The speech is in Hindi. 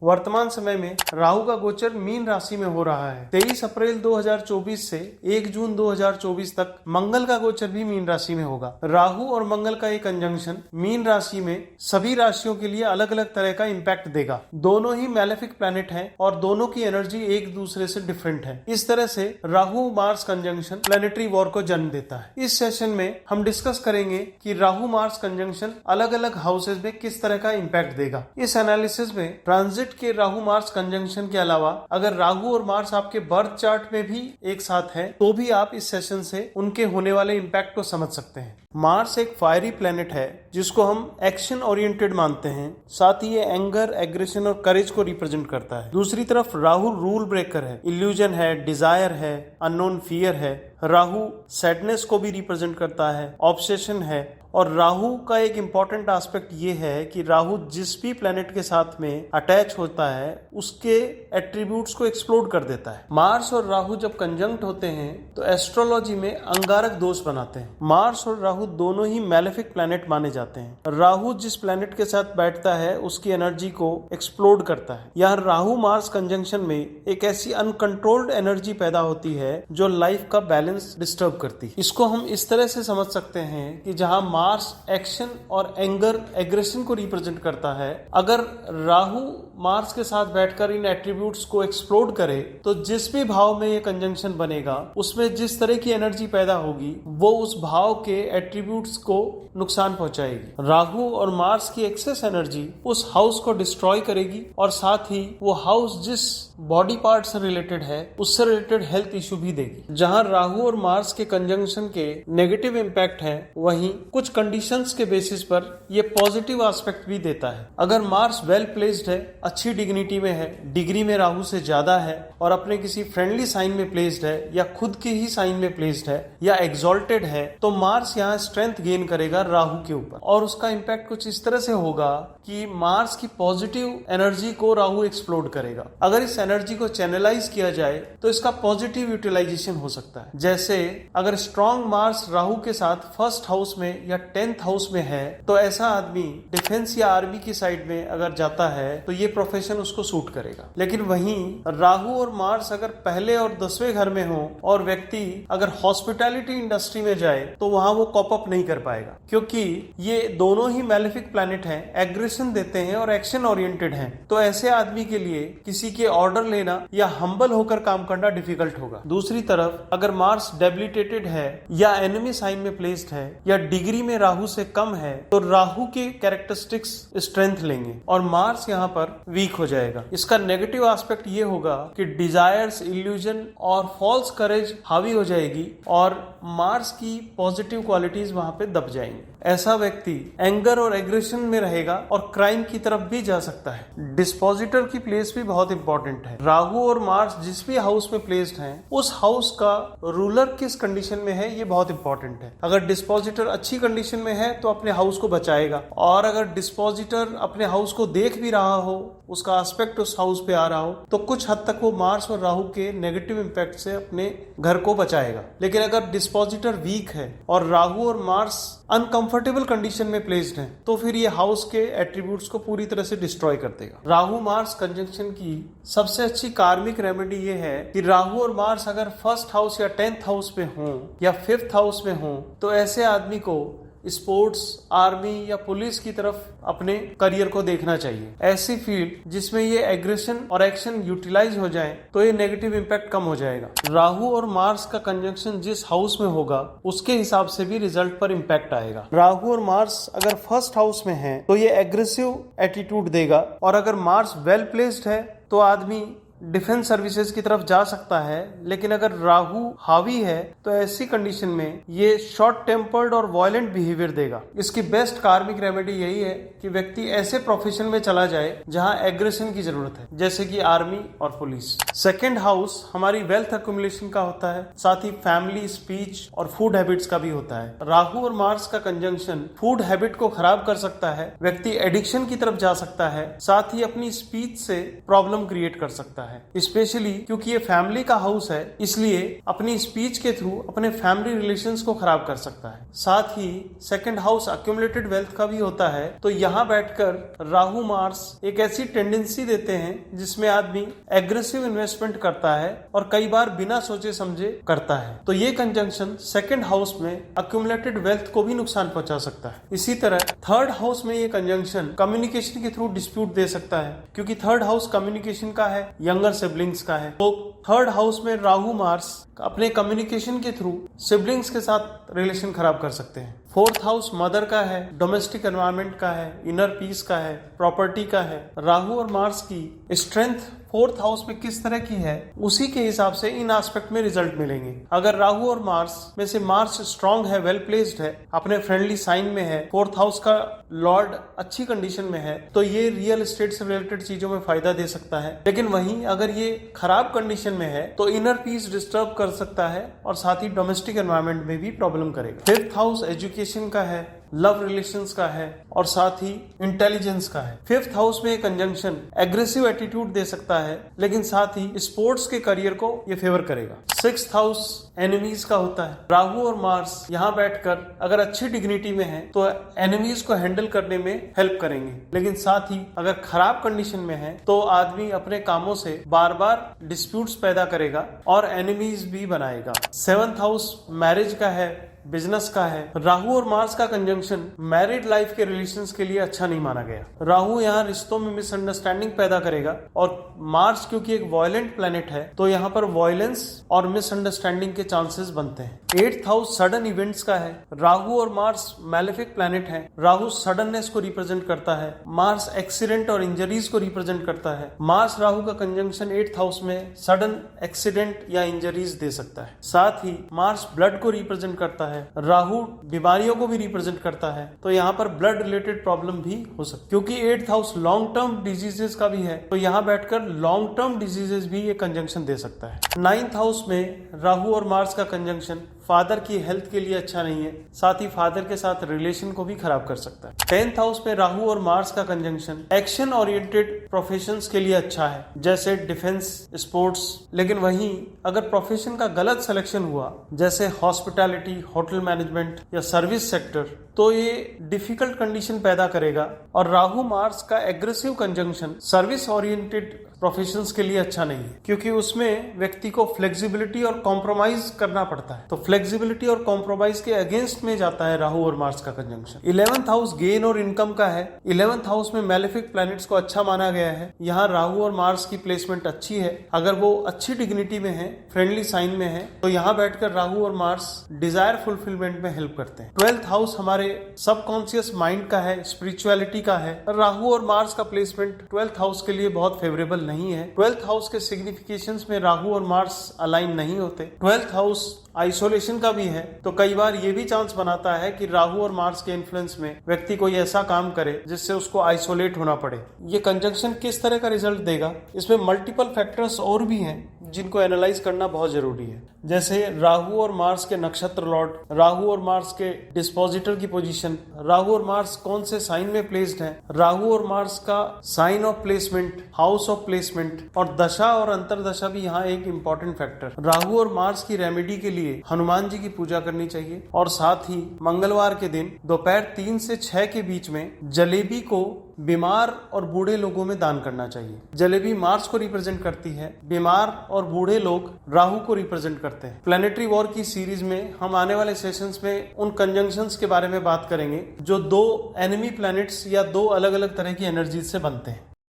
वर्तमान समय में राहु का गोचर मीन राशि में हो रहा है। 23 अप्रैल 2024 से 1 जून 2024 तक मंगल का गोचर भी मीन राशि में होगा। राहु और मंगल का एक कंजंक्शन मीन राशि में सभी राशियों के लिए अलग अलग तरह का इम्पैक्ट देगा। दोनों ही मैलेफिक प्लैनेट हैं और दोनों की एनर्जी एक दूसरे से डिफरेंट है। इस तरह से Rahu Mars conjunction planetary war को जन्म देता है। इस सेशन में हम डिस्कस करेंगे कि राहु मार्स कंजंक्शन अलग अलग हाउसेज में किस तरह का इम्पैक्ट देगा। इस एनालिसिस में ट्रांजिट के राहु मार्स कंजंक्शन के अलावा अगर राहु और मार्स आपके बर्थ चार्ट में भी एक साथ है तो भी आप इस सेशन से उनके होने वाले इम्पैक्ट को समझ सकते हैं। मार्स एक फायरी प्लेनेट है जिसको हम एक्शन ओरिएंटेड मानते हैं। साथ ही ये एंगर, एग्रेशन और करेज को रिप्रेजेंट करता है। दूसरी तरफ राहु रूल ब्रेकर है, इल्यूजन है, डिजायर है, अननोन फियर है। राहु सैडनेस को भी रिप्रेजेंट करता है, ऑब्सेशन है। और राहु का एक इम्पॉर्टेंट एस्पेक्ट ये है कि राहु जिस भी प्लेनेट के साथ में अटैच होता है उसके एट्रीब्यूट्स को एक्सप्लोड कर देता है। मार्स और राहु जब कंजंक्ट होते हैं तो एस्ट्रोलॉजी में अंगारक दोष बनाते हैं। मार्स और राहु दोनों ही मैलेफिक प्लेनेट माने जाते हैं। राहु जिस प्लेनेट के साथ बैठता है उसकी एनर्जी को एक्सप्लोड करता है। यहाँ राहु मार्स कंजंक्शन में एक ऐसी अनकंट्रोल्ड एनर्जी पैदा होती है जो लाइफ का बैलेंस डिस्टर्ब करती है। इसको हम इस तरह से समझ सकते हैं कि जहाँ मार्स एक्शन और एंगर, एग्रेशन को रिप्रेजेंट करता है, अगर राहु मार्स के साथ बैठकर इन एट्रीब्यूट्स को एक्सप्लोड करे तो जिस भी भाव में ये कंजंक्शन बनेगा उसमें जिस तरह की एनर्जी पैदा होगी वो उस भाव के एट्रीब्यूट्स को नुकसान पहुंचाएगी। राहु और मार्स की एक्सेस एनर्जी उस हाउस को डिस्ट्रॉय करेगी और साथ ही वो हाउस जिस बॉडी पार्ट से रिलेटेड है उससे रिलेटेड हेल्थ इश्यू भी देगी। जहां राहु और मार्स के कंजंक्शन के नेगेटिव इम्पैक्ट है वहीं कुछ कंडीशंस के बेसिस पर ये पॉजिटिव एस्पेक्ट भी देता है। अगर मार्स वेल प्लेस्ड है, अच्छी डिग्निटी में है, डिग्री में राहु से ज्यादा है और अपने किसी फ्रेंडली साइन में प्लेस्ड है या खुद के ही साइन में प्लेस्ड है या एक्सॉल्टेड है तो मार्स यहाँ स्ट्रेंथ गेन करेगा राहु के ऊपर और उसका इम्पैक्ट कुछ इस तरह से होगा कि मार्स की पॉजिटिव एनर्जी को राहु एक्सप्लोड करेगा। अगर इस एनर्जी को चैनलाइज किया जाए तो इसका पॉजिटिव यूटिलाइजेशन हो सकता है। जैसे अगर स्ट्रॉन्ग मार्स राहु के साथ फर्स्ट हाउस में या 10th हाउस में है तो ऐसा आदमी डिफेंस या आर्मी की साइड में अगर जाता है तो ये प्रोफेशन उसको सूट करेगा। लेकिन वहीं राहु और मार्स अगर पहले और 10वें घर में हो और व्यक्ति अगर हॉस्पिटैलिटी इंडस्ट्री में जाए तो वहां वो कॉप अप नहीं कर पाएगा, क्योंकि ये दोनों ही मैलेफिक प्लैनेट हैं, एग्रेशन देते हैं और एक्शन ओरिएंटेड हैं। तो ऐसे आदमी के लिए किसी के ऑर्डर लेना या हम्बल होकर काम करना डिफिकल्ट होगा। दूसरी तरफ अगर मार्स डेबिलिटेटेड है या एनिमी साइन में प्लेस्ड है या डिग्री में राहु से कम है तो राहु के कैरेक्टरिस्टिक्स स्ट्रेंथ लेंगे और मार्स यहाँ पर वीक हो जाएगा। इसका नेगेटिव एस्पेक्ट ये होगा कि डिजायर्स, इल्यूजन और फॉल्स करेज हावी हो जाएगी और मार्स की पॉजिटिव क्वालिटीज वहां पे दब जाएंगी। ऐसा व्यक्ति एंगर और एग्रेशन में रहेगा और क्राइम की तरफ भी जा सकता है। डिस्पोजिटर की प्लेस भी बहुत इंपॉर्टेंट है। राहु और मार्स जिस भी हाउस में प्लेस्ड हैं उस हाउस का रूलर किस कंडीशन में है ये बहुत इंपॉर्टेंट है। अगर डिस्पोजिटर अच्छी कंडीशन में है तो अपने हाउस को बचाएगा और अगर डिस्पोजिटर अपने हाउस को देख भी रहा हो, उसका एस्पेक्ट उस हाउस पे आ रहा हो तो कुछ हद तक वो मार्स और राहु के नेगेटिव इम्पैक्ट से अपने घर को बचाएगा। लेकिन अगर डिस्पोजिटर वीक है और राहु और मार्स अनकंफर्टेबल कंडीशन में प्लेस्ड हैं तो फिर ये हाउस के एट्रीब्यूट्स को पूरी तरह से डिस्ट्रॉय कर देगा। राहु मार्स कंजंक्शन की सबसे अच्छी कार्मिक रेमेडी ये है कि राहु और मार्स अगर फर्स्ट हाउस या 10th हाउस में हो या 5th हाउस में हो तो ऐसे आदमी को स्पोर्ट्स, आर्मी या पुलिस की तरफ अपने करियर को देखना चाहिए। ऐसी फील्ड जिसमें ये एग्रेशन और एक्शन यूटिलाइज हो जाए तो ये नेगेटिव इम्पैक्ट कम हो जाएगा। राहु और मार्स का कंजंक्शन जिस हाउस में होगा उसके हिसाब से भी रिजल्ट पर इम्पैक्ट आएगा। राहु और मार्स अगर फर्स्ट हाउस में है तो ये एग्रेसिव एटीट्यूड देगा और अगर मार्स वेल प्लेस्ड है तो आदमी डिफेंस सर्विसेज की तरफ जा सकता है। लेकिन अगर राहु हावी है तो ऐसी कंडीशन में ये शॉर्ट टेम्पर्ड और वायलेंट बिहेवियर देगा। इसकी बेस्ट कार्मिक रेमेडी यही है कि व्यक्ति ऐसे प्रोफेशन में चला जाए जहां एग्रेशन की जरूरत है, जैसे कि आर्मी और पुलिस। सेकेंड हाउस हमारी वेल्थ अक्यूमुलेशन का होता है, साथ ही फैमिली, स्पीच और फूड हैबिट्स का भी होता है। राहु और मार्स का कंजंक्शन फूड हैबिट को खराब कर सकता है, व्यक्ति एडिक्शन की तरफ जा सकता है, साथ ही अपनी स्पीच से प्रॉब्लम क्रिएट कर सकता है। है, स्पेशली क्योंकि ये फैमिली का हाउस है, इसलिए अपनी स्पीच के थ्रू अपने फैमिली रिलेशंस को खराब कर सकता है। साथ ही सेकंड हाउस अक्यूमुलेटेड वेल्थ का भी होता है, तो यहाँ बैठकर राहु मार्स एक ऐसी टेंडेंसी देते हैं जिसमें आदमी एग्रेसिव इन्वेस्टमेंट करता है और कई बार बिना सोचे समझे करता है। तो ये कंजंक्शन सेकंड हाउस में अक्यूमुलेटेड वेल्थ को भी नुकसान पहुंचा सकता है। इसी तरह थर्ड हाउस में ये कंजंक्शन कम्युनिकेशन के थ्रू डिस्प्यूट दे सकता है, क्योंकि थर्ड हाउस कम्युनिकेशन का है, यंगर सिबलिंग्स का है। तो थर्ड हाउस में राहु मार्स अपने कम्युनिकेशन के थ्रू सिबलिंग्स के साथ रिलेशन खराब कर सकते हैं। फोर्थ हाउस मदर का है, डोमेस्टिक एनवायरनमेंट का है, इनर पीस का है, प्रॉपर्टी का है। राहु और मार्स की स्ट्रेंथ फोर्थ हाउस में किस तरह की है, उसी के हिसाब से इन एस्पेक्ट में रिजल्ट मिलेंगे। अगर राहु और मार्स में से मार्स स्ट्रांग है, वेल प्लेस्ड है, अपने फ्रेंडली साइन में है, फोर्थ हाउस का लॉर्ड अच्छी कंडीशन में है, तो ये रियल एस्टेट से रिलेटेड चीजों में फायदा दे सकता है। लेकिन वहीं अगर ये खराब कंडीशन में है तो इनर पीस डिस्टर्ब कर सकता है और साथ ही डोमेस्टिक एनवायरनमेंट में भी प्रॉब्लम करेगा। फिफ्थ हाउस एजुकेशन का है, लव रिलेशंस का है और साथ ही इंटेलिजेंस का है। फिफ्थ हाउस में कंजंक्शन एग्रेसिव एटीट्यूड दे सकता है, लेकिन साथ ही स्पोर्ट्स के करियर को ये फेवर करेगा। सिक्स्थ हाउस एनिमीज का होता है। राहु और मार्स यहाँ बैठकर अगर अच्छी डिग्निटी में है तो एनिमीज को हैंडल करने में हेल्प करेंगे, लेकिन साथ ही अगर खराब कंडीशन में है तो आदमी अपने कामों से बार बार डिस्प्यूट्स पैदा करेगा और एनिमीज भी बनाएगा। सेवंथ हाउस मैरिज का है, बिजनेस का है। राहु और मार्स का कंजंक्शन मैरिड लाइफ के रिलेशंस के लिए अच्छा नहीं माना गया। राहु यहाँ रिश्तों में मिसअंडरस्टैंडिंग पैदा करेगा और मार्स क्योंकि एक वॉयलेंट प्लेनेट है तो यहाँ पर वॉयलेंस और मिसअंडरस्टैंडिंग के चांसेस बनते हैं। एट्थ हाउस सडन इवेंट्स का है। राहु और मार्स मैलेफिक प्लेनेट है। राहु सडननेस को रिप्रेजेंट करता है, मार्स एक्सीडेंट और इंजरीज को रिप्रेजेंट करता है। मार्स राहु का कंजंक्शन एट्थ हाउस में सडन एक्सीडेंट या इंजरीज दे सकता है। साथ ही मार्स ब्लड को रिप्रेजेंट करता है, राहु बीमारियों को भी रिप्रेजेंट करता है, तो यहाँ पर ब्लड रिलेटेड प्रॉब्लम भी हो सकती है। क्योंकि eighth house long term diseases का भी है तो यहाँ बैठकर लॉन्ग टर्म डिजीजेस भी ये कंजंक्शन दे सकता है। नाइन्थ हाउस में राहु और मार्स का कंजंक्शन फादर की हेल्थ के लिए अच्छा नहीं है, साथ ही फादर के साथ रिलेशन को भी खराब कर सकता है। टेंथ हाउस में राहु और मार्स का कंजंक्शन एक्शन ओरिएंटेड प्रोफेशंस के लिए अच्छा है, जैसे डिफेंस, स्पोर्ट्स। लेकिन वहीं अगर प्रोफेशन का गलत सिलेक्शन हुआ, जैसे हॉस्पिटैलिटी, होटल मैनेजमेंट या सर्विस सेक्टर, तो ये डिफिकल्ट कंडीशन पैदा करेगा। और राहु मार्स का aggressive conjunction service oriented professions के लिए अच्छा नहीं है, क्योंकि उसमें व्यक्ति को फ्लेक्सिबिलिटी और कॉम्प्रोमाइज करना पड़ता है, तो फ्लेक्सिबिलिटी और कॉम्प्रोमाइज के अगेंस्ट में जाता है राहु और मार्स का कंजंक्शन। 11th हाउस गेन और इनकम का है। 11th हाउस में मैलेफिक प्लैनेट्स को अच्छा माना गया है। यहाँ राहु और मार्स की प्लेसमेंट अच्छी है। अगर वो अच्छी डिग्निटी में है, फ्रेंडली साइन में है, तो यहाँ बैठकर राहु और मार्स डिजायर फुलफिलमेंट में हेल्प करते हैं। 12th हाउस हमारे सबकॉन्शियस माइंड का है, स्पिरिचुअलिटी का है। राहु और मार्स का प्लेसमेंट 12th हाउस के लिए बहुत फेवरेबल नहीं है। 12th हाउस के सिग्निफिकेशंस में राहु और मार्स अलाइन नहीं होते। 12th हाउस आइसोलेशन का भी है, तो कई बार ये भी चांस बनाता है कि राहु और मार्स के इन्फ्लुएंस में व्यक्ति कोई ऐसा काम करे जिससे उसको आइसोलेट होना पड़े। ये कंजंक्शन किस तरह का रिजल्ट देगा, इसमें मल्टीपल फैक्टर्स और भी हैं जिनको एनालाइज करना बहुत जरूरी है, जैसे राहु और मार्स के नक्षत्र लॉर्ड, राहु और मार्स के डिस्पोजिटर की पोजीशन, राहु और मार्स कौन से साइन में प्लेस्ड है, राहु और मार्स का sign of placement, house of placement, और दशा और अंतरदशा भी यहाँ एक इम्पोर्टेंट फैक्टर। राहु और मार्स की रेमेडी के लिए हनुमान जी की पूजा करनी चाहिए, और साथ ही मंगलवार के दिन दोपहर 3 से 6 के बीच में जलेबी को बीमार और बूढ़े लोगों में दान करना चाहिए। जलेबी मार्स को रिप्रेजेंट करती है, बीमार और बूढ़े लोग राहु को रिप्रेजेंट करते हैं। प्लैनेटरी वॉर की सीरीज में हम आने वाले सेशंस में उन कंजंक्शंस के बारे में बात करेंगे जो दो एनिमी प्लैनेट्स या दो अलग अलग तरह की एनर्जी से बनते हैं।